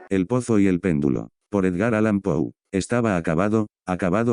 El pozo y el péndulo. Por Edgar Allan Poe. Estaba acabado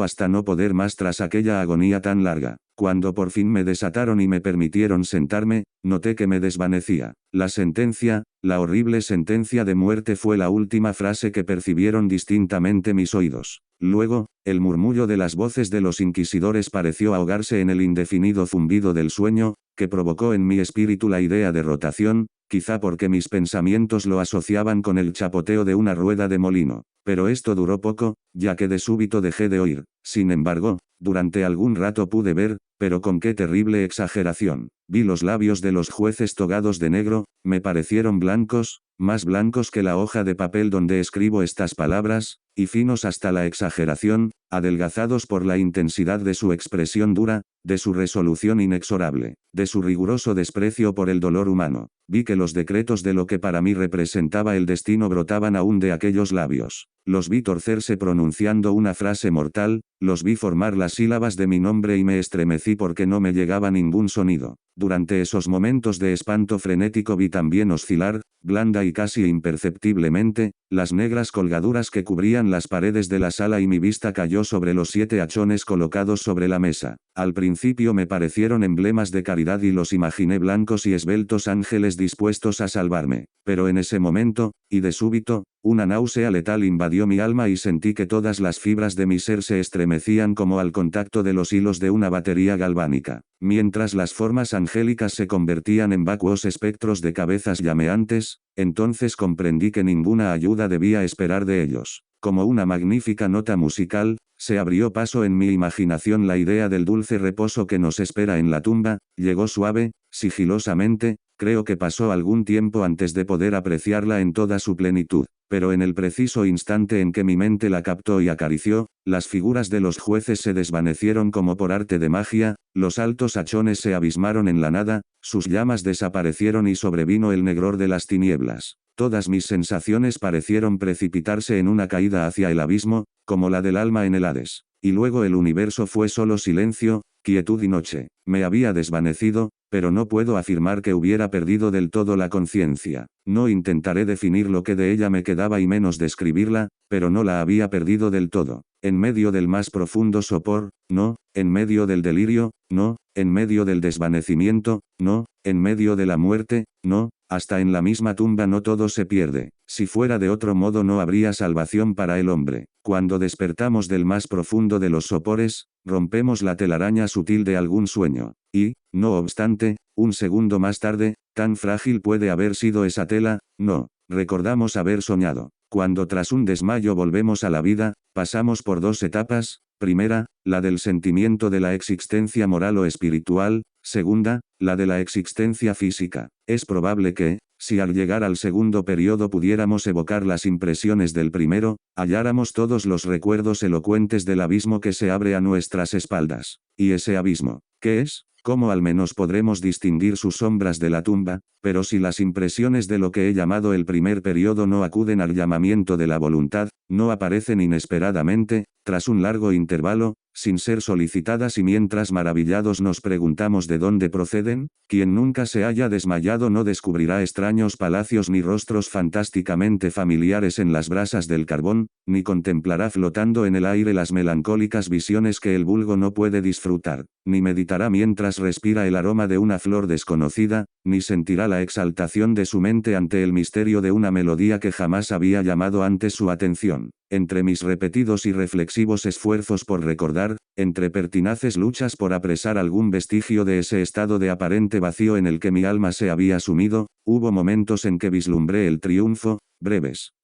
hasta no poder más tras aquella agonía tan larga. Cuando por fin me desataron y me permitieron sentarme, noté que me desvanecía. La sentencia, la horrible sentencia de muerte fue la última frase que percibieron distintamente mis oídos. Luego, el murmullo de las voces de los inquisidores pareció ahogarse en el indefinido zumbido del sueño, que provocó en mi espíritu la idea de rotación, quizá porque mis pensamientos lo asociaban con el chapoteo de una rueda de molino. Pero esto duró poco, ya que de súbito dejé de oír. Sin embargo, durante algún rato pude ver, pero con qué terrible exageración. Vi los labios de los jueces togados de negro, me parecieron blancos, más blancos que la hoja de papel donde escribo estas palabras, y finos hasta la exageración, adelgazados por la intensidad de su expresión dura, de su resolución inexorable, de su riguroso desprecio por el dolor humano. Vi que los decretos de lo que para mí representaba el destino brotaban aún de aquellos labios. Los vi torcerse pronunciando una frase mortal, los vi formar las sílabas de mi nombre y me estremecí porque no me llegaba ningún sonido. Durante esos momentos de espanto frenético vi también oscilar, blanda y casi imperceptiblemente, las negras colgaduras que cubrían las paredes de la sala y mi vista cayó sobre los 7 hachones colocados sobre la mesa. Al principio me parecieron emblemas de caridad y los imaginé blancos y esbeltos ángeles dispuestos a salvarme. Pero en ese momento, y de súbito, una náusea letal invadió mi alma y sentí que todas las fibras de mi ser se estremecían como al contacto de los hilos de una batería galvánica. Mientras las formas angélicas se convertían en vacuos espectros de cabezas llameantes, entonces comprendí que ninguna ayuda debía esperar de ellos. Como una magnífica nota musical, se abrió paso en mi imaginación la idea del dulce reposo que nos espera en la tumba, llegó suave, sigilosamente, creo que pasó algún tiempo antes de poder apreciarla en toda su plenitud. Pero en el preciso instante en que mi mente la captó y acarició, las figuras de los jueces se desvanecieron como por arte de magia, los altos hachones se abismaron en la nada, sus llamas desaparecieron y sobrevino el negror de las tinieblas. Todas mis sensaciones parecieron precipitarse en una caída hacia el abismo, como la del alma en el Hades. Y luego el universo fue solo silencio, quietud y noche. Me había desvanecido, pero no puedo afirmar que hubiera perdido del todo la conciencia. No intentaré definir lo que de ella me quedaba y menos describirla, pero no la había perdido del todo. En medio del más profundo sopor, no, en medio del delirio, no, en medio del desvanecimiento, no, en medio de la muerte, no, hasta en la misma tumba no todo se pierde. Si fuera de otro modo no habría salvación para el hombre. Cuando despertamos del más profundo de los sopores, rompemos la telaraña sutil de algún sueño. Y, no obstante, un segundo más tarde, tan frágil puede haber sido esa tela, no, recordamos haber soñado. Cuando tras un desmayo volvemos a la vida, pasamos por 2 etapas, primera, la del sentimiento de la existencia moral o espiritual, segunda, la de la existencia física. Es probable que, si al llegar al segundo periodo pudiéramos evocar las impresiones del primero, halláramos todos los recuerdos elocuentes del abismo que se abre a nuestras espaldas. ¿Y ese abismo, qué es? ¿Cómo al menos podremos distinguir sus sombras de la tumba? Pero si las impresiones de lo que he llamado el primer periodo no acuden al llamamiento de la voluntad, no aparecen inesperadamente, tras un largo intervalo, sin ser solicitadas y mientras maravillados nos preguntamos de dónde proceden, quien nunca se haya desmayado no descubrirá extraños palacios ni rostros fantásticamente familiares en las brasas del carbón, ni contemplará flotando en el aire las melancólicas visiones que el vulgo no puede disfrutar, ni meditará mientras respira el aroma de una flor desconocida, ni sentirá la exaltación de su mente ante el misterio de una melodía que jamás había llamado antes su atención. Entre mis repetidos y reflexivos esfuerzos por recordar, entre pertinaces luchas por apresar algún vestigio de ese estado de aparente vacío en el que mi alma se había sumido, hubo momentos en que vislumbré el triunfo,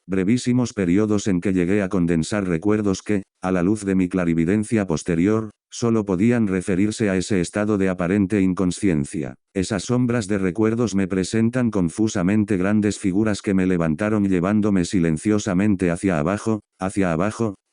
brevísimos periodos en que llegué a condensar recuerdos que, a la luz de mi clarividencia posterior, solo podían referirse a ese estado de aparente inconsciencia. Esas sombras de recuerdos me presentan confusamente grandes figuras que me levantaron llevándome silenciosamente hacia abajo,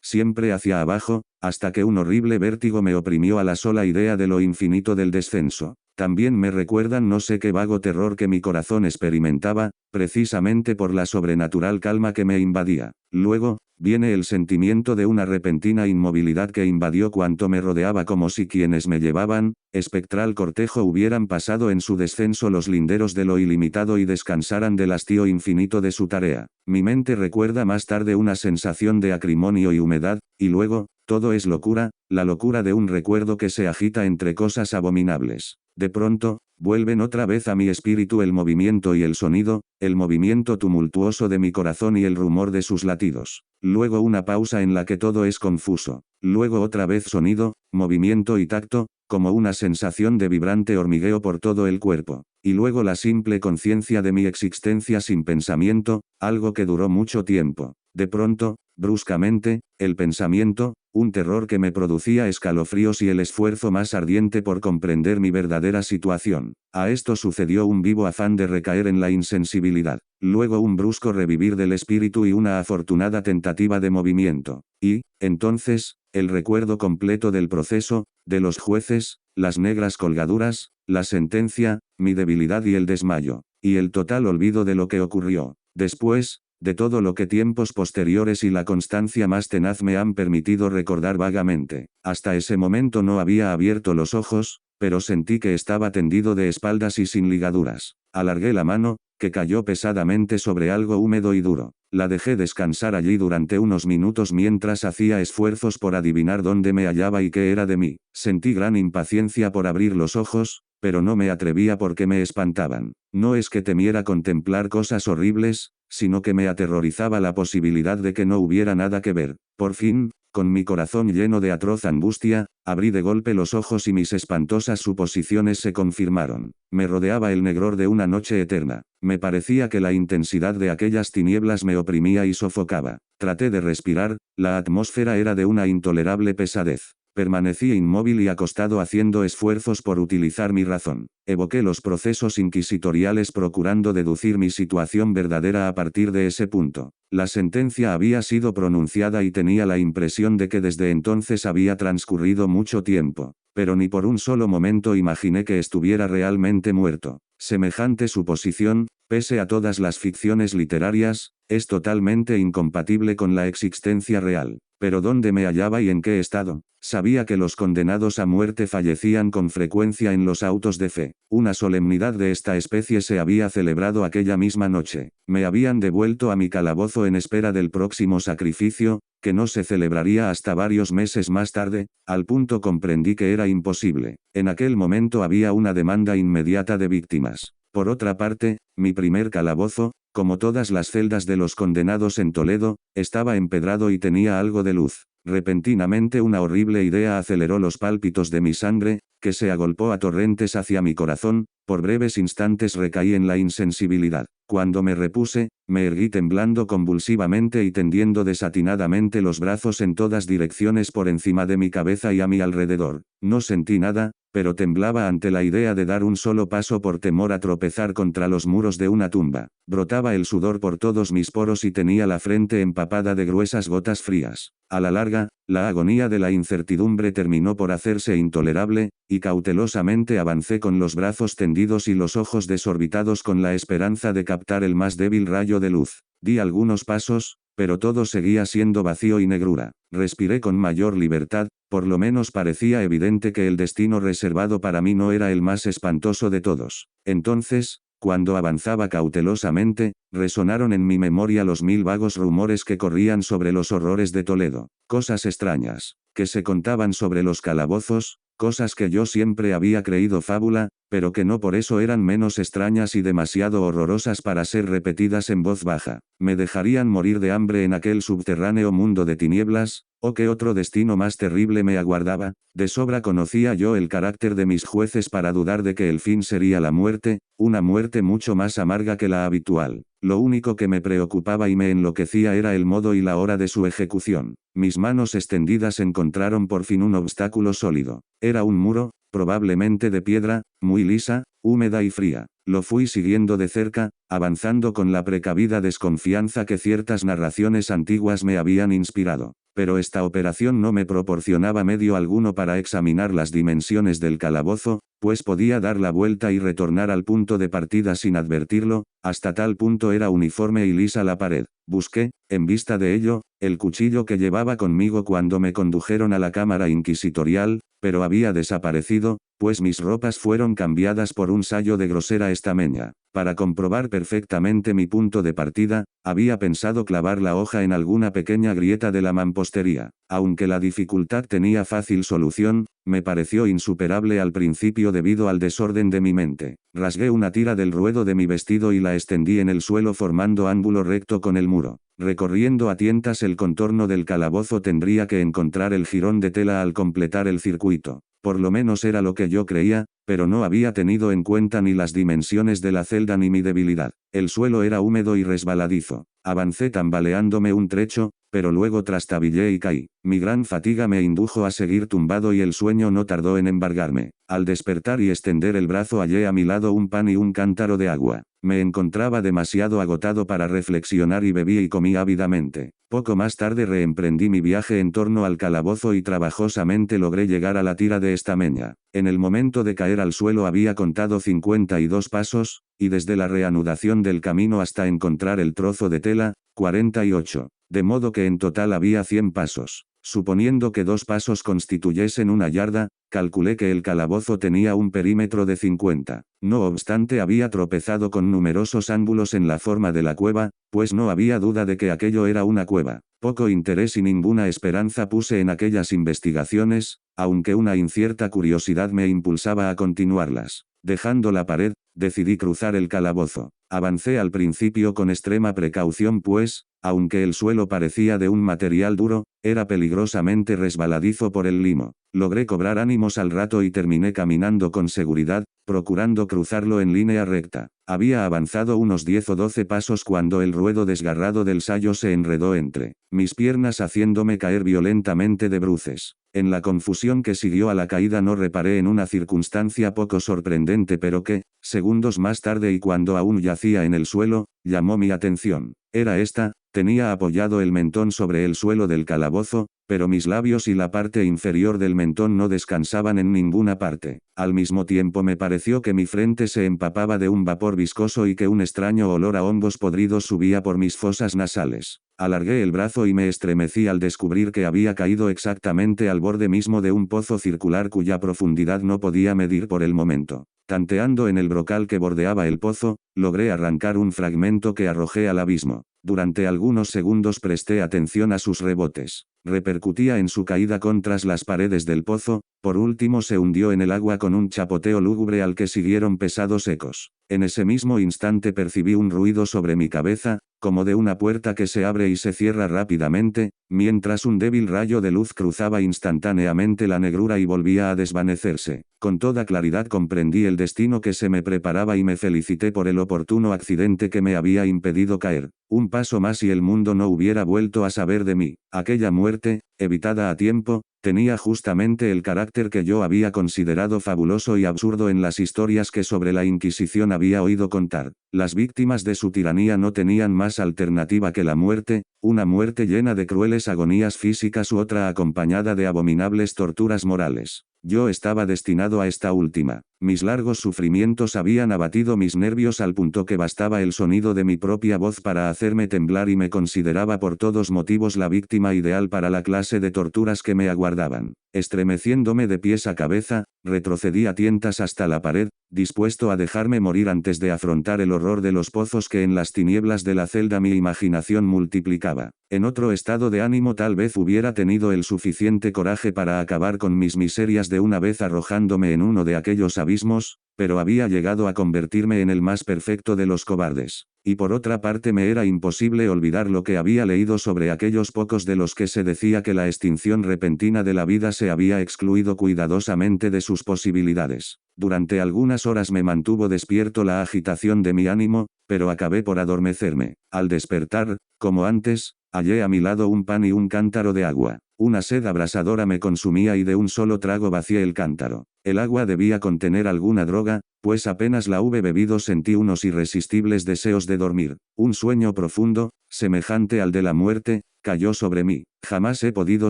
siempre hacia abajo, hasta que un horrible vértigo me oprimió a la sola idea de lo infinito del descenso. También me recuerdan no sé qué vago terror que mi corazón experimentaba, precisamente por la sobrenatural calma que me invadía. Luego, viene el sentimiento de una repentina inmovilidad que invadió cuanto me rodeaba, como si quienes me llevaban, espectral cortejo, hubieran pasado en su descenso los linderos de lo ilimitado y descansaran del hastío infinito de su tarea. Mi mente recuerda más tarde una sensación de acrimonio y humedad, y luego, todo es locura, la locura de un recuerdo que se agita entre cosas abominables. De pronto, vuelven otra vez a mi espíritu el movimiento y el sonido, el movimiento tumultuoso de mi corazón y el rumor de sus latidos. Luego una pausa en la que todo es confuso. Luego otra vez sonido, movimiento y tacto, como una sensación de vibrante hormigueo por todo el cuerpo. Y luego la simple conciencia de mi existencia sin pensamiento, algo que duró mucho tiempo. De pronto, bruscamente, el pensamiento, un terror que me producía escalofríos y el esfuerzo más ardiente por comprender mi verdadera situación. A esto sucedió un vivo afán de recaer en la insensibilidad. Luego un brusco revivir del espíritu y una afortunada tentativa de movimiento. Y, entonces, el recuerdo completo del proceso, de los jueces, las negras colgaduras, la sentencia, mi debilidad y el desmayo. Y el total olvido de lo que ocurrió. Después, de todo lo que tiempos posteriores y la constancia más tenaz me han permitido recordar vagamente. Hasta ese momento no había abierto los ojos, pero sentí que estaba tendido de espaldas y sin ligaduras. Alargué la mano, que cayó pesadamente sobre algo húmedo y duro. La dejé descansar allí durante unos minutos mientras hacía esfuerzos por adivinar dónde me hallaba y qué era de mí. Sentí gran impaciencia por abrir los ojos, pero no me atrevía porque me espantaban. No es que temiera contemplar cosas horribles, sino que me aterrorizaba la posibilidad de que no hubiera nada que ver. Por fin, con mi corazón lleno de atroz angustia, abrí de golpe los ojos y mis espantosas suposiciones se confirmaron. Me rodeaba el negror de una noche eterna. Me parecía que la intensidad de aquellas tinieblas me oprimía y sofocaba. Traté de respirar, la atmósfera era de una intolerable pesadez. Permanecí inmóvil y acostado haciendo esfuerzos por utilizar mi razón. Evoqué los procesos inquisitoriales procurando deducir mi situación verdadera a partir de ese punto. La sentencia había sido pronunciada y tenía la impresión de que desde entonces había transcurrido mucho tiempo. Pero ni por un solo momento imaginé que estuviera realmente muerto. Semejante suposición, pese a todas las ficciones literarias, es totalmente incompatible con la existencia real. Pero ¿dónde me hallaba y en qué estado? Sabía que los condenados a muerte fallecían con frecuencia en los autos de fe. Una solemnidad de esta especie se había celebrado aquella misma noche. Me habían devuelto a mi calabozo en espera del próximo sacrificio, que no se celebraría hasta varios meses más tarde. Al punto comprendí que era imposible. En aquel momento había una demanda inmediata de víctimas. Por otra parte, mi primer calabozo, como todas las celdas de los condenados en Toledo, estaba empedrado y tenía algo de luz. Repentinamente una horrible idea aceleró los pálpitos de mi sangre, que se agolpó a torrentes hacia mi corazón. Por breves instantes recaí en la insensibilidad. Cuando me repuse, me erguí temblando convulsivamente y tendiendo desatinadamente los brazos en todas direcciones por encima de mi cabeza y a mi alrededor. No sentí nada, pero temblaba ante la idea de dar un solo paso por temor a tropezar contra los muros de una tumba. Brotaba el sudor por todos mis poros y tenía la frente empapada de gruesas gotas frías. A la larga, la agonía de la incertidumbre terminó por hacerse intolerable, y cautelosamente avancé con los brazos tendidos y los ojos desorbitados con la esperanza de captar el más débil rayo de luz. Di algunos pasos, pero todo seguía siendo vacío y negrura. Respiré con mayor libertad, por lo menos parecía evidente que el destino reservado para mí no era el más espantoso de todos. Entonces, cuando avanzaba cautelosamente, resonaron en mi memoria los mil vagos rumores que corrían sobre los horrores de Toledo. Cosas extrañas, que se contaban sobre los calabozos, cosas que yo siempre había creído fábula, pero que no por eso eran menos extrañas y demasiado horrorosas para ser repetidas en voz baja. ¿Me dejarían morir de hambre en aquel subterráneo mundo de tinieblas? ¿O qué otro destino más terrible me aguardaba? De sobra conocía yo el carácter de mis jueces para dudar de que el fin sería la muerte, una muerte mucho más amarga que la habitual. Lo único que me preocupaba y me enloquecía era el modo y la hora de su ejecución. Mis manos extendidas encontraron por fin un obstáculo sólido. Era un muro, probablemente de piedra, muy lisa, húmeda y fría. Lo fui siguiendo de cerca, avanzando con la precavida desconfianza que ciertas narraciones antiguas me habían inspirado. pero esta operación no me proporcionaba medio alguno para examinar las dimensiones del calabozo, pues podía dar la vuelta y retornar al punto de partida sin advertirlo, hasta tal punto era uniforme y lisa la pared. Busqué, en vista de ello, el cuchillo que llevaba conmigo cuando me condujeron a la cámara inquisitorial, pero había desaparecido, pues mis ropas fueron cambiadas por un sayo de grosera estameña. Para comprobar perfectamente mi punto de partida, había pensado clavar la hoja en alguna pequeña grieta de la mampostería. Aunque la dificultad tenía fácil solución, me pareció insuperable al principio debido al desorden de mi mente. Rasgué una tira del ruedo de mi vestido y la extendí en el suelo formando ángulo recto con el muro. Recorriendo a tientas el contorno del calabozo tendría que encontrar el jirón de tela al completar el circuito. Por lo menos era lo que yo creía, pero no había tenido en cuenta ni las dimensiones de la celda ni mi debilidad. El suelo era húmedo y resbaladizo. Avancé tambaleándome un trecho, pero luego trastabillé y caí. Mi gran fatiga me indujo a seguir tumbado y el sueño no tardó en embargarme. Al despertar y extender el brazo hallé a mi lado un pan y un cántaro de agua. Me encontraba demasiado agotado para reflexionar y bebí y comí ávidamente. Poco más tarde reemprendí mi viaje en torno al calabozo y trabajosamente logré llegar a la tira de estameña. En el momento de caer al suelo había contado 52 pasos, y desde la reanudación del camino hasta encontrar el trozo de tela, 48. De modo que en total había 100 pasos. Suponiendo que 2 pasos constituyesen una yarda, calculé que el calabozo tenía un perímetro de 50. No obstante había tropezado con numerosos ángulos en la forma de la cueva, pues no había duda de que aquello era una cueva. Poco interés y ninguna esperanza puse en aquellas investigaciones, aunque una incierta curiosidad me impulsaba a continuarlas. Dejando la pared, decidí cruzar el calabozo. Avancé al principio con extrema precaución pues, aunque el suelo parecía de un material duro, era peligrosamente resbaladizo por el limo. Logré cobrar ánimos al rato y terminé caminando con seguridad, procurando cruzarlo en línea recta. Había avanzado unos 10 o 12 pasos cuando el ruedo desgarrado del sayo se enredó entre mis piernas haciéndome caer violentamente de bruces. En la confusión que siguió a la caída no reparé en una circunstancia poco sorprendente pero que, segundos más tarde y cuando aún yacía en el suelo, llamó mi atención. Era esta: tenía apoyado el mentón sobre el suelo del calabozo, pero mis labios y la parte inferior del mentón no descansaban en ninguna parte. Al mismo tiempo me pareció que mi frente se empapaba de un vapor viscoso y que un extraño olor a hongos podridos subía por mis fosas nasales. Alargué el brazo y me estremecí al descubrir que había caído exactamente al borde mismo de un pozo circular cuya profundidad no podía medir por el momento. Tanteando en el brocal que bordeaba el pozo, logré arrancar un fragmento que arrojé al abismo. Durante algunos segundos presté atención a sus rebotes. Repercutía en su caída contra las paredes del pozo, por último se hundió en el agua con un chapoteo lúgubre al que siguieron pesados ecos. En ese mismo instante percibí un ruido sobre mi cabeza, como de una puerta que se abre y se cierra rápidamente, mientras un débil rayo de luz cruzaba instantáneamente la negrura y volvía a desvanecerse. Con toda claridad comprendí el destino que se me preparaba y me felicité por el oportuno accidente que me había impedido caer. Un paso más y el mundo no hubiera vuelto a saber de mí. Aquella muerte, evitada a tiempo, tenía justamente el carácter que yo había considerado fabuloso y absurdo en las historias que sobre la Inquisición había oído contar. Las víctimas de su tiranía no tenían más alternativa que la muerte, una muerte llena de crueles agonías físicas u otra acompañada de abominables torturas morales. Yo estaba destinado a esta última. Mis largos sufrimientos habían abatido mis nervios al punto que bastaba el sonido de mi propia voz para hacerme temblar y me consideraba por todos motivos la víctima ideal para la clase de torturas que me aguardaban. Estremeciéndome de pies a cabeza, retrocedí a tientas hasta la pared, dispuesto a dejarme morir antes de afrontar el horror de los pozos que en las tinieblas de la celda mi imaginación multiplicaba. En otro estado de ánimo tal vez hubiera tenido el suficiente coraje para acabar con mis miserias de una vez arrojándome en uno de aquellos abismos, pero había llegado a convertirme en el más perfecto de los cobardes. Y por otra parte me era imposible olvidar lo que había leído sobre aquellos pocos de los que se decía que la extinción repentina de la vida se había excluido cuidadosamente de sus posibilidades. Durante algunas horas me mantuvo despierto la agitación de mi ánimo, pero acabé por adormecerme. Al despertar, como antes, hallé a mi lado un pan y un cántaro de agua. Una sed abrasadora me consumía y de un solo trago vacié el cántaro. El agua debía contener alguna droga, pues apenas la hube bebido sentí unos irresistibles deseos de dormir. Un sueño profundo, semejante al de la muerte, cayó sobre mí. Jamás he podido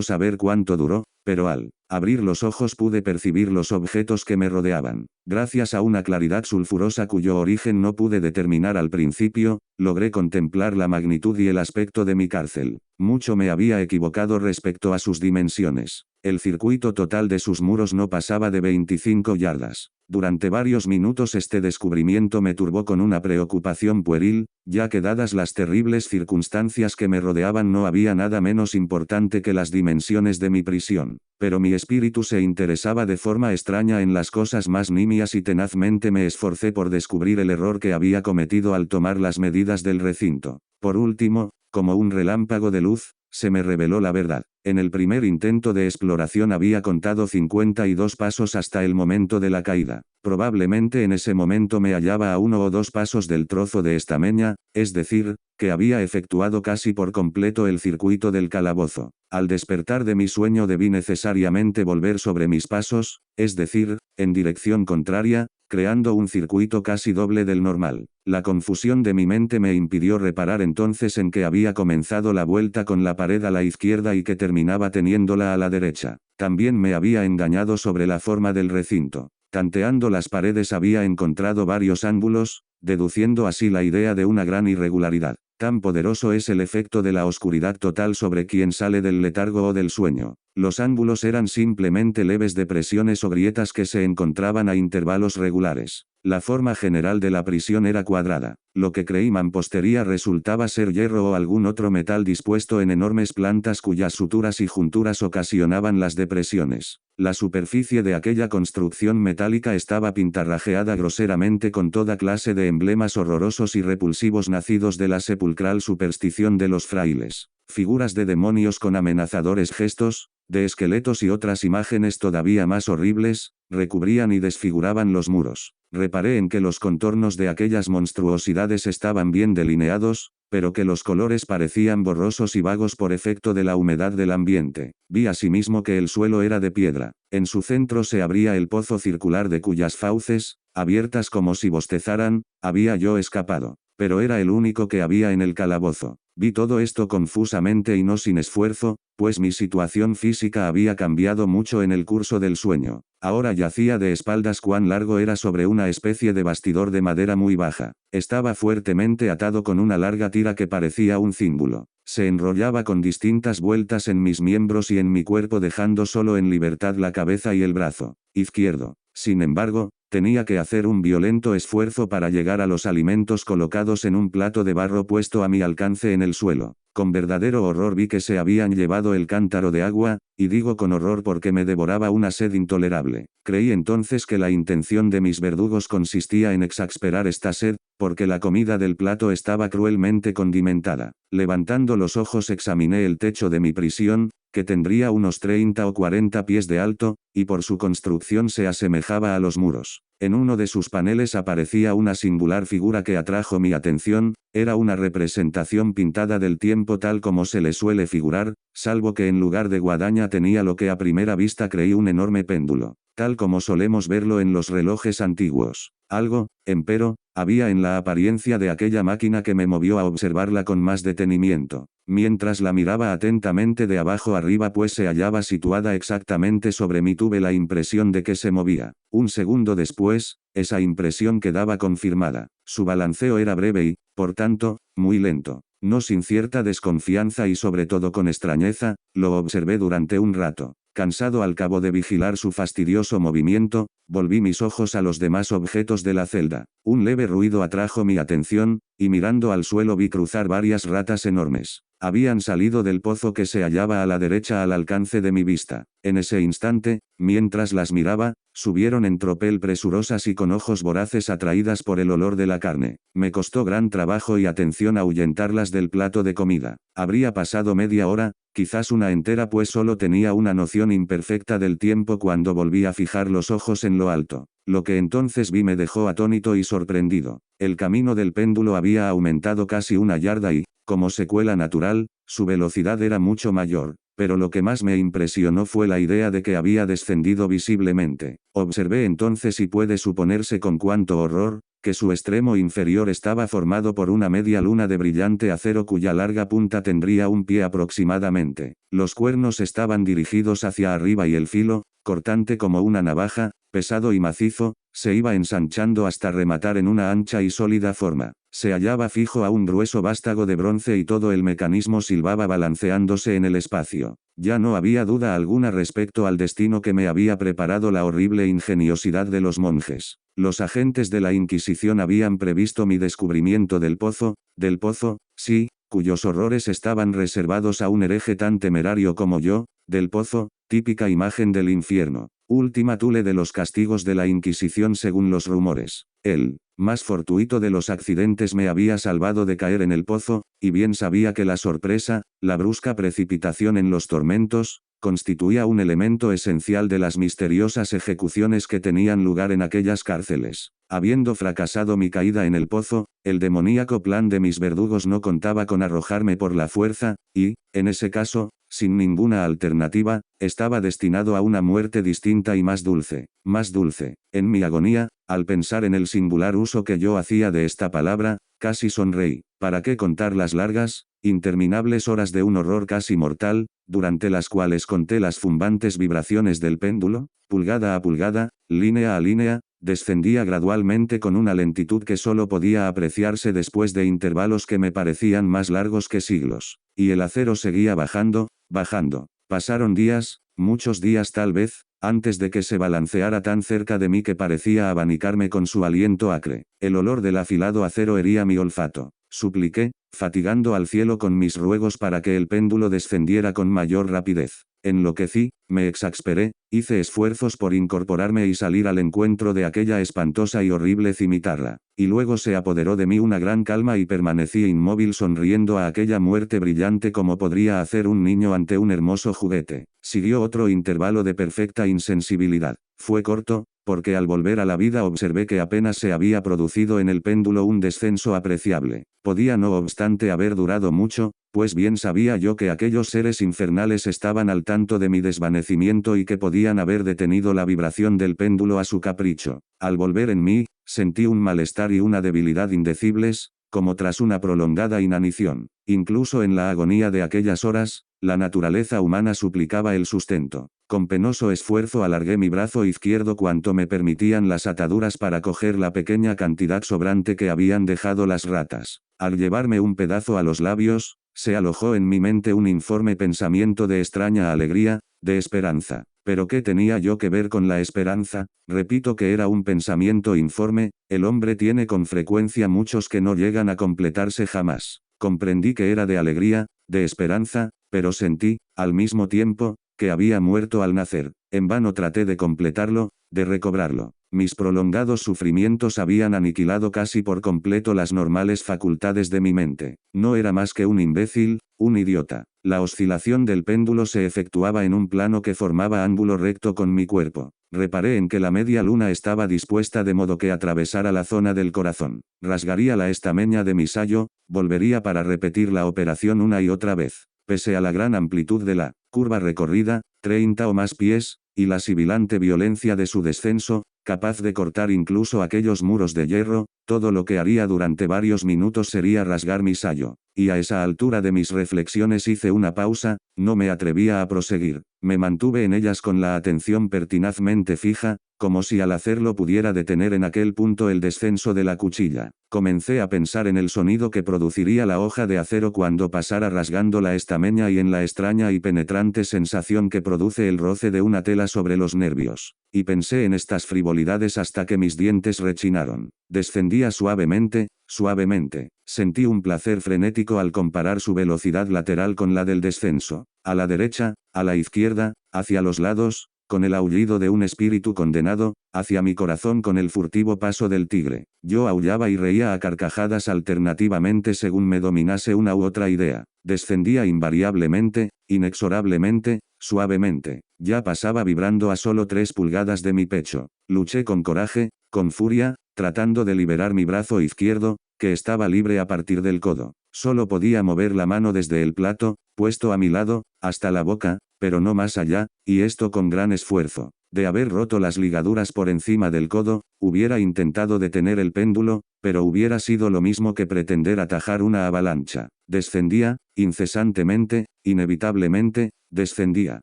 saber cuánto duró, pero al abrir los ojos pude percibir los objetos que me rodeaban. Gracias a una claridad sulfurosa cuyo origen no pude determinar al principio, logré contemplar la magnitud y el aspecto de mi cárcel. Mucho me había equivocado respecto a sus dimensiones. El circuito total de sus muros no pasaba de 25 yardas. Durante varios minutos este descubrimiento me turbó con una preocupación pueril, ya que dadas las terribles circunstancias que me rodeaban no había nada menos importante que las dimensiones de mi prisión. Pero mi espíritu se interesaba de forma extraña en las cosas más nimias y tenazmente me esforcé por descubrir el error que había cometido al tomar las medidas del recinto. Por último, como un relámpago de luz, se me reveló la verdad. En el primer intento de exploración había contado 52 pasos hasta el momento de la caída. Probablemente en ese momento me hallaba a 1 o 2 pasos del trozo de estameña, es decir, que había efectuado casi por completo el circuito del calabozo. Al despertar de mi sueño debí necesariamente volver sobre mis pasos, es decir, en dirección contraria, creando un circuito casi doble del normal. La confusión de mi mente me impidió reparar entonces en que había comenzado la vuelta con la pared a la izquierda y que terminaba teniéndola a la derecha. También me había engañado sobre la forma del recinto. Tanteando las paredes había encontrado varios ángulos, deduciendo así la idea de una gran irregularidad. Tan poderoso es el efecto de la oscuridad total sobre quien sale del letargo o del sueño. Los ángulos eran simplemente leves depresiones o grietas que se encontraban a intervalos regulares. La forma general de la prisión era cuadrada. Lo que creí mampostería resultaba ser hierro o algún otro metal dispuesto en enormes plantas cuyas suturas y junturas ocasionaban las depresiones. La superficie de aquella construcción metálica estaba pintarrajeada groseramente con toda clase de emblemas horrorosos y repulsivos nacidos de la sepulcral superstición de los frailes. Figuras de demonios con amenazadores gestos, de esqueletos y otras imágenes todavía más horribles, recubrían y desfiguraban los muros. Reparé en que los contornos de aquellas monstruosidades estaban bien delineados, pero que los colores parecían borrosos y vagos por efecto de la humedad del ambiente. Vi asimismo que el suelo era de piedra. En su centro se abría el pozo circular de cuyas fauces, abiertas como si bostezaran, había yo escapado. Pero era el único que había en el calabozo. Vi todo esto confusamente y no sin esfuerzo, pues mi situación física había cambiado mucho en el curso del sueño. Ahora yacía de espaldas cuán largo era sobre una especie de bastidor de madera muy baja. Estaba fuertemente atado con una larga tira que parecía un cíngulo. Se enrollaba con distintas vueltas en mis miembros y en mi cuerpo dejando solo en libertad la cabeza y el brazo izquierdo. Sin embargo, tenía que hacer un violento esfuerzo para llegar a los alimentos colocados en un plato de barro puesto a mi alcance en el suelo. Con verdadero horror vi que se habían llevado el cántaro de agua, y digo con horror porque me devoraba una sed intolerable. Creí entonces que la intención de mis verdugos consistía en exasperar esta sed, porque la comida del plato estaba cruelmente condimentada. Levantando los ojos examiné el techo de mi prisión, que tendría unos 30 o 40 pies de alto, y por su construcción se asemejaba a los muros. En uno de sus paneles aparecía una singular figura que atrajo mi atención, era una representación pintada del tiempo tal como se le suele figurar, salvo que en lugar de guadaña tenía lo que a primera vista creí un enorme péndulo, tal como solemos verlo en los relojes antiguos. Algo, empero, había en la apariencia de aquella máquina que me movió a observarla con más detenimiento. Mientras la miraba atentamente de abajo arriba pues se hallaba situada exactamente sobre mí tuve la impresión de que se movía. Un segundo después, esa impresión quedaba confirmada. Su balanceo era breve y, por tanto, muy lento. No sin cierta desconfianza y sobre todo con extrañeza, lo observé durante un rato. Cansado al cabo de vigilar su fastidioso movimiento, volví mis ojos a los demás objetos de la celda. Un leve ruido atrajo mi atención, y mirando al suelo vi cruzar varias ratas enormes. Habían salido del pozo que se hallaba a la derecha al alcance de mi vista. En ese instante, mientras las miraba, subieron en tropel presurosas y con ojos voraces atraídas por el olor de la carne. Me costó gran trabajo y atención ahuyentarlas del plato de comida. Habría pasado media hora, quizás una entera pues solo tenía una noción imperfecta del tiempo cuando volví a fijar los ojos en lo alto. Lo que entonces vi me dejó atónito y sorprendido. El camino del péndulo había aumentado casi 1 yarda y, como secuela natural, su velocidad era mucho mayor. Pero lo que más me impresionó fue la idea de que había descendido visiblemente. Observé entonces y puede suponerse con cuánto horror, que su extremo inferior estaba formado por una media luna de brillante acero cuya larga punta tendría un pie aproximadamente. Los cuernos estaban dirigidos hacia arriba y el filo, cortante como una navaja, pesado y macizo, se iba ensanchando hasta rematar en una ancha y sólida forma. Se hallaba fijo a un grueso vástago de bronce y todo el mecanismo silbaba balanceándose en el espacio. Ya no había duda alguna respecto al destino que me había preparado la horrible ingeniosidad de los monjes. Los agentes de la Inquisición habían previsto mi descubrimiento del pozo, sí, cuyos horrores estaban reservados a un hereje tan temerario como yo, del pozo, típica imagen del infierno. Última tule de los castigos de la Inquisición según los rumores. El más fortuito de los accidentes me había salvado de caer en el pozo, y bien sabía que la sorpresa, la brusca precipitación en los tormentos, constituía un elemento esencial de las misteriosas ejecuciones que tenían lugar en aquellas cárceles. Habiendo fracasado mi caída en el pozo, el demoníaco plan de mis verdugos no contaba con arrojarme por la fuerza, y, en ese caso, sin ninguna alternativa, estaba destinado a una muerte distinta y más dulce. Más dulce. En mi agonía, al pensar en el singular uso que yo hacía de esta palabra, casi sonreí. ¿Para qué contar las largas, interminables horas de un horror casi mortal, durante las cuales conté las zumbantes vibraciones del péndulo? Pulgada a pulgada, línea a línea, descendía gradualmente con una lentitud que solo podía apreciarse después de intervalos que me parecían más largos que siglos. Y el acero seguía bajando, bajando. Pasaron días, muchos días tal vez, antes de que se balanceara tan cerca de mí que parecía abanicarme con su aliento acre. El olor del afilado acero hería mi olfato. Supliqué, fatigando al cielo con mis ruegos para que el péndulo descendiera con mayor rapidez. Enloquecí, me exasperé, hice esfuerzos por incorporarme y salir al encuentro de aquella espantosa y horrible cimitarra. Y luego se apoderó de mí una gran calma y permanecí inmóvil sonriendo a aquella muerte brillante como podría hacer un niño ante un hermoso juguete. Siguió otro intervalo de perfecta insensibilidad. Fue corto, porque al volver a la vida observé que apenas se había producido en el péndulo un descenso apreciable. Podía no obstante haber durado mucho, pues bien sabía yo que aquellos seres infernales estaban al tanto de mi desvanecimiento y que podían haber detenido la vibración del péndulo a su capricho. Al volver en mí, sentí un malestar y una debilidad indecibles, como tras una prolongada inanición. Incluso en la agonía de aquellas horas, la naturaleza humana suplicaba el sustento. Con penoso esfuerzo alargué mi brazo izquierdo cuanto me permitían las ataduras para coger la pequeña cantidad sobrante que habían dejado las ratas. Al llevarme un pedazo a los labios, se alojó en mi mente un informe pensamiento de extraña alegría, de esperanza. ¿Pero qué tenía yo que ver con la esperanza? Repito que era un pensamiento informe, el hombre tiene con frecuencia muchos que no llegan a completarse jamás. Comprendí que era de alegría, de esperanza, pero sentí, al mismo tiempo, que había muerto al nacer. En vano traté de completarlo, de recobrarlo. Mis prolongados sufrimientos habían aniquilado casi por completo las normales facultades de mi mente. No era más que un imbécil, un idiota. La oscilación del péndulo se efectuaba en un plano que formaba ángulo recto con mi cuerpo. Reparé en que la media luna estaba dispuesta de modo que atravesara la zona del corazón. Rasgaría la estameña de mi sayo, volvería para repetir la operación una y otra vez. Pese a la gran amplitud de la curva recorrida, 30 o más pies, y la sibilante violencia de su descenso, capaz de cortar incluso aquellos muros de hierro, todo lo que haría durante varios minutos sería rasgar mi sayo. Y a esa altura de mis reflexiones hice una pausa, no me atrevía a proseguir. Me mantuve en ellas con la atención pertinazmente fija, como si al hacerlo pudiera detener en aquel punto el descenso de la cuchilla. Comencé a pensar en el sonido que produciría la hoja de acero cuando pasara rasgando la estameña y en la extraña y penetrante sensación que produce el roce de una tela sobre los nervios. Y pensé en estas frivolidades hasta que mis dientes rechinaron. Descendía suavemente, suavemente. Sentí un placer frenético al comparar su velocidad lateral con la del descenso. A la derecha, a la izquierda, hacia los lados, con el aullido de un espíritu condenado, hacia mi corazón con el furtivo paso del tigre. Yo aullaba y reía a carcajadas alternativamente según me dominase una u otra idea. Descendía invariablemente, inexorablemente, suavemente. Ya pasaba vibrando a solo 3 pulgadas de mi pecho. Luché con coraje, con furia, tratando de liberar mi brazo izquierdo, que estaba libre a partir del codo. Solo podía mover la mano desde el plato, puesto a mi lado, hasta la boca, pero no más allá, y esto con gran esfuerzo. De haber roto las ligaduras por encima del codo, hubiera intentado detener el péndulo, pero hubiera sido lo mismo que pretender atajar una avalancha. Descendía, incesantemente, inevitablemente, descendía.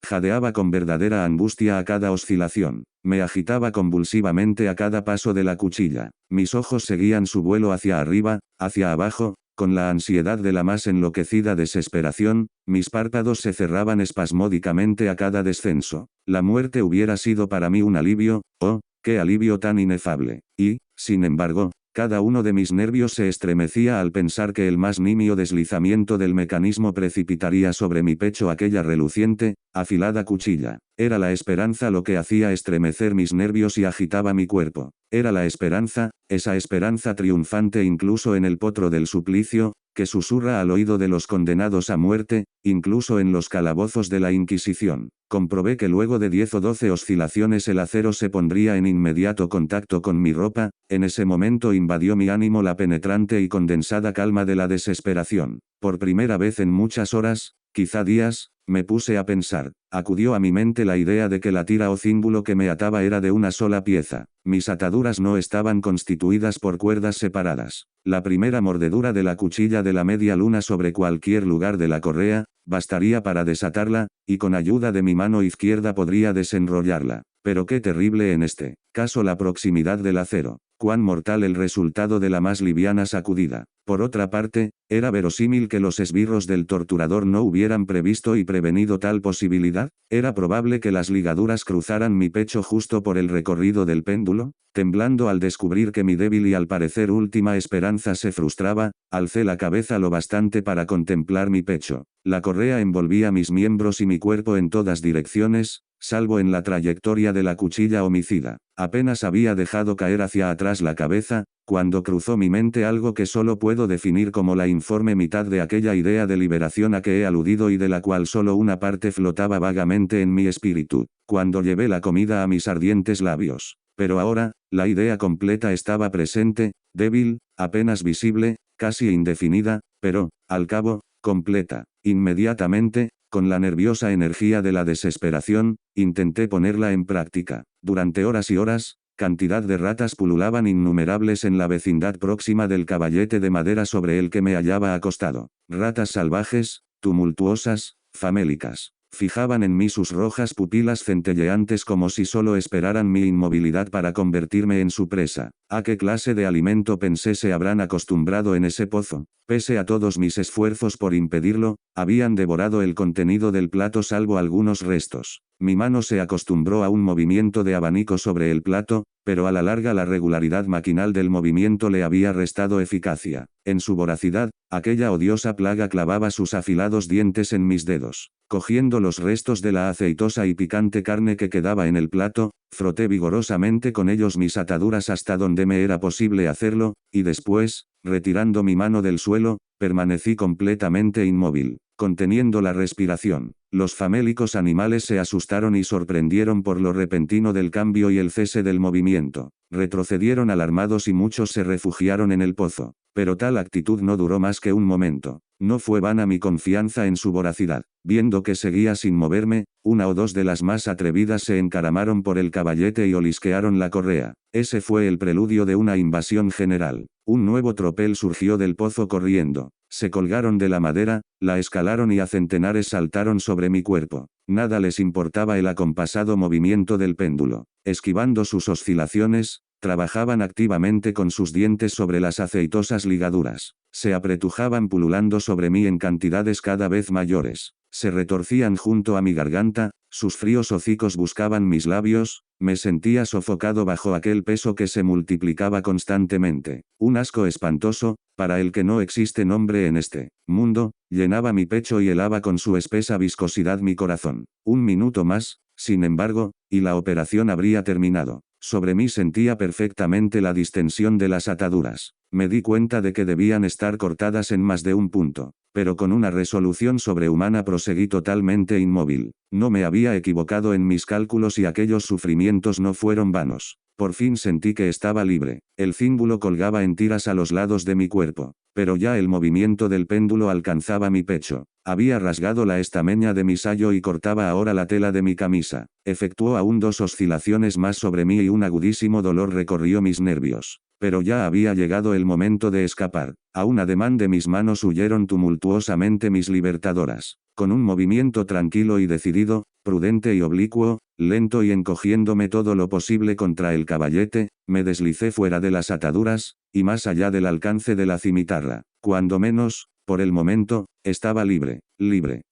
Jadeaba con verdadera angustia a cada oscilación. Me agitaba convulsivamente a cada paso de la cuchilla. Mis ojos seguían su vuelo hacia arriba, hacia abajo, con la ansiedad de la más enloquecida desesperación, mis párpados se cerraban espasmódicamente a cada descenso. La muerte hubiera sido para mí un alivio, oh, qué alivio tan inefable. Y, sin embargo, cada uno de mis nervios se estremecía al pensar que el más nimio deslizamiento del mecanismo precipitaría sobre mi pecho aquella reluciente, afilada cuchilla. Era la esperanza lo que hacía estremecer mis nervios y agitaba mi cuerpo. Era la esperanza, esa esperanza triunfante incluso en el potro del suplicio, que susurra al oído de los condenados a muerte, incluso en los calabozos de la Inquisición. Comprobé que luego de 10 o 12 oscilaciones el acero se pondría en inmediato contacto con mi ropa, en ese momento invadió mi ánimo la penetrante y condensada calma de la desesperación. Por primera vez en muchas horas, quizá días, me puse a pensar. Acudió a mi mente la idea de que la tira o cíngulo que me ataba era de una sola pieza. Mis ataduras no estaban constituidas por cuerdas separadas. La primera mordedura de la cuchilla de la media luna sobre cualquier lugar de la correa, bastaría para desatarla, y con ayuda de mi mano izquierda podría desenrollarla. Pero qué terrible en este caso la proximidad del acero. Cuán mortal el resultado de la más liviana sacudida. Por otra parte, era verosímil que los esbirros del torturador no hubieran previsto y prevenido tal posibilidad. ¿Era probable que las ligaduras cruzaran mi pecho justo por el recorrido del péndulo? Temblando al descubrir que mi débil y al parecer última esperanza se frustraba, alcé la cabeza lo bastante para contemplar mi pecho. La correa envolvía mis miembros y mi cuerpo en todas direcciones, salvo en la trayectoria de la cuchilla homicida. Apenas había dejado caer hacia atrás la cabeza, cuando cruzó mi mente algo que solo puedo definir como la informe mitad de aquella idea de liberación a que he aludido y de la cual solo una parte flotaba vagamente en mi espíritu, cuando llevé la comida a mis ardientes labios. Pero ahora, la idea completa estaba presente, débil, apenas visible, casi indefinida, pero, al cabo, completa. Inmediatamente, con la nerviosa energía de la desesperación, intenté ponerla en práctica. Durante horas y horas, cantidad de ratas pululaban innumerables en la vecindad próxima del caballete de madera sobre el que me hallaba acostado. Ratas salvajes, tumultuosas, famélicas. Fijaban en mí sus rojas pupilas centelleantes como si solo esperaran mi inmovilidad para convertirme en su presa. ¿A qué clase de alimento pensé se habrán acostumbrado en ese pozo? Pese a todos mis esfuerzos por impedirlo, habían devorado el contenido del plato salvo algunos restos. Mi mano se acostumbró a un movimiento de abanico sobre el plato, pero a la larga la regularidad maquinal del movimiento le había restado eficacia. En su voracidad, aquella odiosa plaga clavaba sus afilados dientes en mis dedos. Cogiendo los restos de la aceitosa y picante carne que quedaba en el plato, froté vigorosamente con ellos mis ataduras hasta donde me era posible hacerlo, y después, retirando mi mano del suelo, permanecí completamente inmóvil, conteniendo la respiración. Los famélicos animales se asustaron y sorprendieron por lo repentino del cambio y el cese del movimiento. Retrocedieron alarmados y muchos se refugiaron en el pozo. Pero tal actitud no duró más que un momento. No fue vana mi confianza en su voracidad. Viendo que seguía sin moverme, una o dos de las más atrevidas se encaramaron por el caballete y olisquearon la correa. Ese fue el preludio de una invasión general. Un nuevo tropel surgió del pozo corriendo. Se colgaron de la madera, la escalaron y a centenares saltaron sobre mi cuerpo. Nada les importaba el acompasado movimiento del péndulo. Esquivando sus oscilaciones, trabajaban activamente con sus dientes sobre las aceitosas ligaduras. Se apretujaban pululando sobre mí en cantidades cada vez mayores. Se retorcían junto a mi garganta, sus fríos hocicos buscaban mis labios, me sentía sofocado bajo aquel peso que se multiplicaba constantemente. Un asco espantoso, para el que no existe nombre en este mundo, llenaba mi pecho y helaba con su espesa viscosidad mi corazón. Un minuto más, sin embargo, y la operación habría terminado. Sobre mí sentía perfectamente la distensión de las ataduras. Me di cuenta de que debían estar cortadas en más de un punto. Pero con una resolución sobrehumana proseguí totalmente inmóvil. No me había equivocado en mis cálculos y aquellos sufrimientos no fueron vanos. Por fin sentí que estaba libre. El cíngulo colgaba en tiras a los lados de mi cuerpo, pero ya el movimiento del péndulo alcanzaba mi pecho. Había rasgado la estameña de mi sayo y cortaba ahora la tela de mi camisa. Efectuó aún 2 oscilaciones más sobre mí y un agudísimo dolor recorrió mis nervios. Pero ya había llegado el momento de escapar. A un ademán de mis manos huyeron tumultuosamente mis libertadoras. Con un movimiento tranquilo y decidido, prudente y oblicuo, lento y encogiéndome todo lo posible contra el caballete, me deslicé fuera de las ataduras, y más allá del alcance de la cimitarra. Cuando menos, por el momento, estaba libre,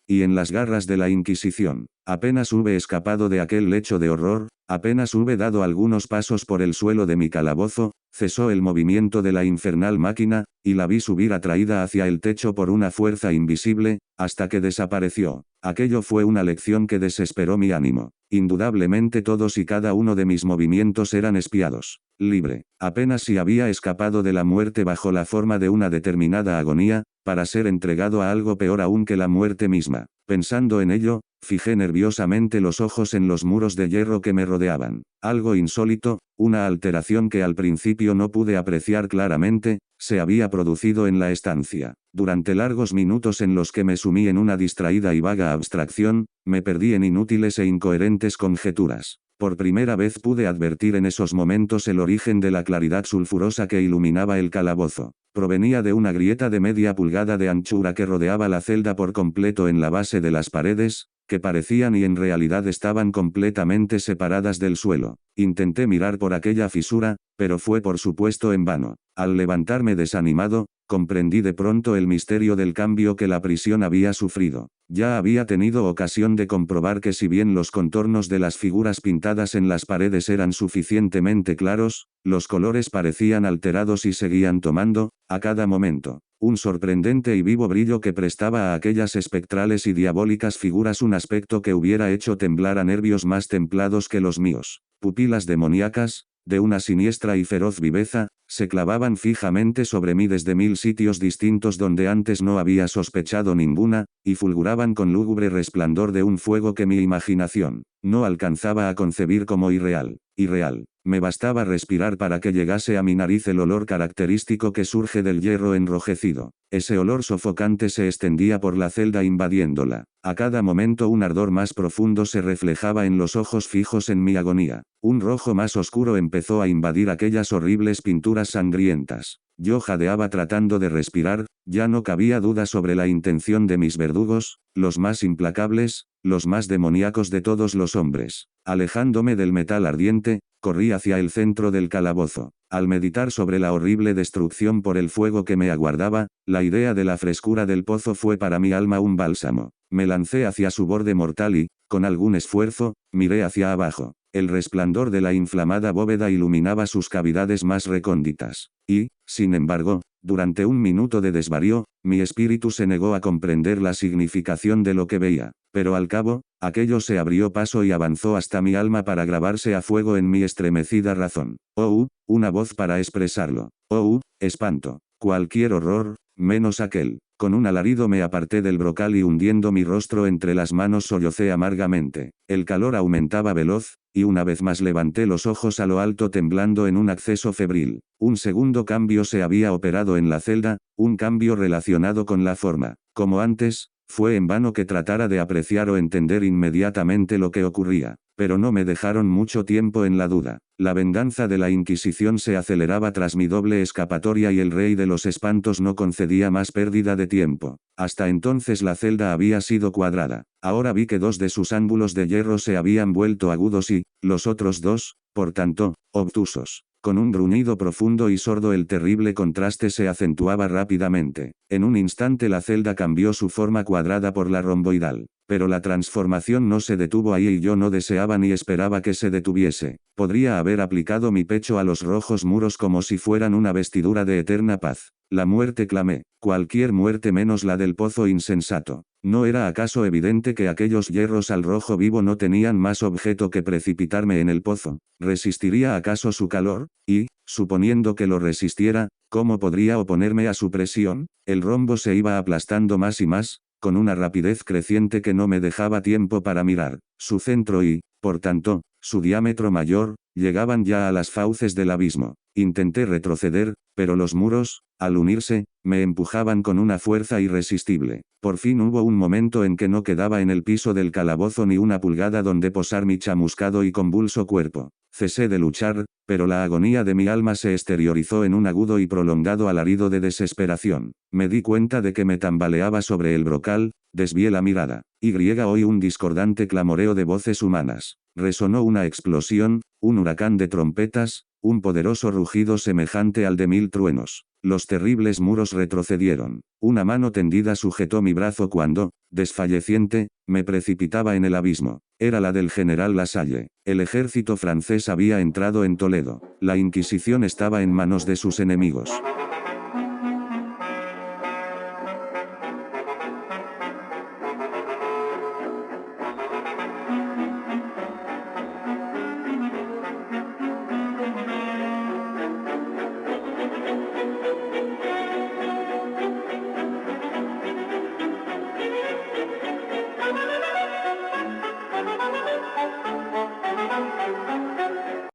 y en las garras de la Inquisición. Apenas hube escapado de aquel lecho de horror, apenas hube dado algunos pasos por el suelo de mi calabozo, cesó el movimiento de la infernal máquina, y la vi subir atraída hacia el techo por una fuerza invisible, hasta que desapareció. Aquello fue una lección que desesperó mi ánimo. Indudablemente todos y cada uno de mis movimientos eran espiados. Libre, apenas si había escapado de la muerte bajo la forma de una determinada agonía, para ser entregado a algo peor aún que la muerte misma. Pensando en ello, fijé nerviosamente los ojos en los muros de hierro que me rodeaban. Algo insólito, una alteración que al principio no pude apreciar claramente, se había producido en la estancia. Durante largos minutos en los que me sumí en una distraída y vaga abstracción, me perdí en inútiles e incoherentes conjeturas. Por primera vez pude advertir en esos momentos el origen de la claridad sulfurosa que iluminaba el calabozo. Provenía de una grieta de media pulgada de anchura que rodeaba la celda por completo en la base de las paredes, que parecían y en realidad estaban completamente separadas del suelo. Intenté mirar por aquella fisura, pero fue por supuesto en vano. Al levantarme desanimado, comprendí de pronto el misterio del cambio que la prisión había sufrido. Ya había tenido ocasión de comprobar que si bien los contornos de las figuras pintadas en las paredes eran suficientemente claros, los colores parecían alterados y seguían tomando, a cada momento, un sorprendente y vivo brillo que prestaba a aquellas espectrales y diabólicas figuras un aspecto que hubiera hecho temblar a nervios más templados que los míos. Pupilas demoníacas, de una siniestra y feroz viveza, se clavaban fijamente sobre mí desde 1000 sitios distintos donde antes no había sospechado ninguna, y fulguraban con lúgubre resplandor de un fuego que mi imaginación no alcanzaba a concebir como irreal. Me bastaba respirar para que llegase a mi nariz el olor característico que surge del hierro enrojecido. Ese olor sofocante se extendía por la celda invadiéndola. A cada momento un ardor más profundo se reflejaba en los ojos fijos en mi agonía. Un rojo más oscuro empezó a invadir aquellas horribles pinturas sangrientas. Yo jadeaba tratando de respirar, ya no cabía duda sobre la intención de mis verdugos, los más implacables, los más demoníacos de todos los hombres. Alejándome del metal ardiente, corrí hacia el centro del calabozo. Al meditar sobre la horrible destrucción por el fuego que me aguardaba, la idea de la frescura del pozo fue para mi alma un bálsamo. Me lancé hacia su borde mortal y, con algún esfuerzo, miré hacia abajo. El resplandor de la inflamada bóveda iluminaba sus cavidades más recónditas. Y, sin embargo, durante un minuto de desvarío, mi espíritu se negó a comprender la significación de lo que veía. Pero al cabo, aquello se abrió paso y avanzó hasta mi alma para grabarse a fuego en mi estremecida razón. Oh, una voz para expresarlo. Oh, espanto. Cualquier horror, menos aquel. Con un alarido me aparté del brocal y hundiendo mi rostro entre las manos sollocé amargamente. El calor aumentaba veloz, y una vez más levanté los ojos a lo alto temblando en un acceso febril. Un segundo cambio se había operado en la celda, un cambio relacionado con la forma. Como antes, fue en vano que tratara de apreciar o entender inmediatamente lo que ocurría. Pero no me dejaron mucho tiempo en la duda. La venganza de la Inquisición se aceleraba tras mi doble escapatoria y el Rey de los Espantos no concedía más pérdida de tiempo. Hasta entonces la celda había sido cuadrada. Ahora vi que 2 de sus ángulos de hierro se habían vuelto agudos y, los otros 2, por tanto, obtusos. Con un gruñido profundo y sordo el terrible contraste se acentuaba rápidamente. En un instante la celda cambió su forma cuadrada por la romboidal. Pero la transformación no se detuvo ahí y yo no deseaba ni esperaba que se detuviese. Podría haber aplicado mi pecho a los rojos muros como si fueran una vestidura de eterna paz. La muerte clamé. Cualquier muerte menos la del pozo insensato. ¿No era acaso evidente que aquellos hierros al rojo vivo no tenían más objeto que precipitarme en el pozo? ¿Resistiría acaso su calor? Y, suponiendo que lo resistiera, ¿cómo podría oponerme a su presión? El rombo se iba aplastando más y más, con una rapidez creciente que no me dejaba tiempo para mirar su centro y, por tanto, su diámetro mayor, Llegaban ya a las fauces del abismo. Intenté retroceder, pero los muros, al unirse, me empujaban con una fuerza irresistible. Por fin hubo un momento en que no quedaba en el piso del calabozo ni una pulgada donde posar mi chamuscado y convulso cuerpo. Cesé de luchar, pero la agonía de mi alma se exteriorizó en un agudo y prolongado alarido de desesperación. Me di cuenta de que me tambaleaba sobre el brocal, desvié la mirada. Oí un discordante clamoreo de voces humanas. Resonó una explosión, un huracán de trompetas, un poderoso rugido semejante al de 1000 truenos. Los terribles muros retrocedieron. Una mano tendida sujetó mi brazo cuando, desfalleciente, me precipitaba en el abismo. Era la del general Lasalle. El ejército francés había entrado en Toledo. La Inquisición estaba en manos de sus enemigos.